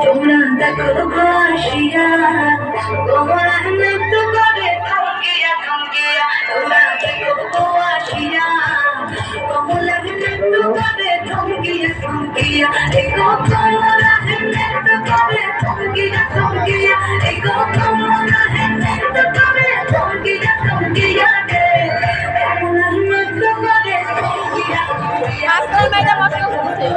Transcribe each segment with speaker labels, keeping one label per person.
Speaker 1: তোমরা দেখো গো আসিয়া তোমরা নৃত্য করে থমকিয়া থমকিয়া তোমরা দেখো গো আসিয়া তোমরা নৃত্য করে থমকিয়া থমকিয়া এগো তোমরা নৃত্য করে থমকিয়া থমকিয়া এগো তোমরা নৃত্য করে থমকিয়া থমকিয়া রে তোমরা নৃত্য করে থমকিয়া থমকিয়া
Speaker 2: আজকাল মেয়েটা মস্ত হচ্ছে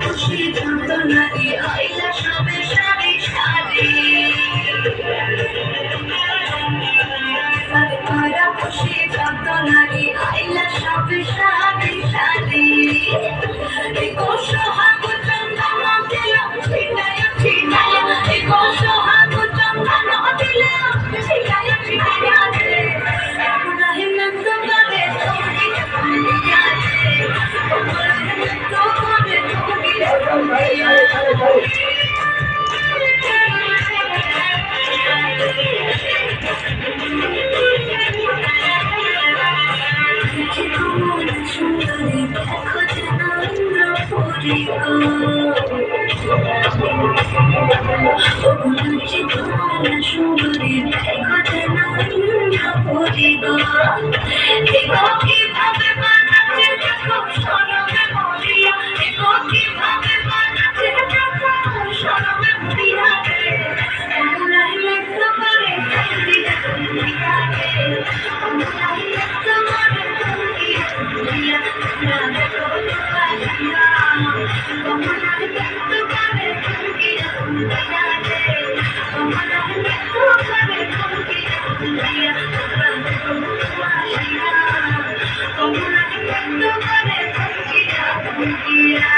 Speaker 1: খুশি যন্ত্রণারি আইলা সবে সারি সারি তারা খুশি যন্ত্রণারি আইলা সবে সারি সারি এগো সোহাগ চন্দন দিল ছিটায় ছিটায় এগো সোহাগ চন্দন দিল ছিটায় ছিটায় রে তোমরা হিমন্ত করে থমকিয়া থমকিয়া রে তোমরা হিমন্ত করে থমকিয়া থমকিয়া সুন্দরী দেখো যেন ইন্দ্রপুরী গো সুন্দরী দেখো যেন ইন্দ্রপুরী গো দেখো কিভাবে বানাচ্ছে দেখো সরমে মরিয়া দেখো কিভাবে বানাচ্ছে দেখো সরমে মরিয়া রে তোমরা নৃত্য করে থমকিয়া থমকিয়া রে তোমরা নৃত্য করে থমকিয়া থমকিয়া তোমরা দেখো আসিয়া তোমরা নৃত্য করে থমকিয়া থমকিয়া রে তোমরা নৃত্য করে থমকিয়া থমকিয়া তোমরা দেখো আসিয়া তোমরা নৃত্য করে থমকিয়া থমকিয়া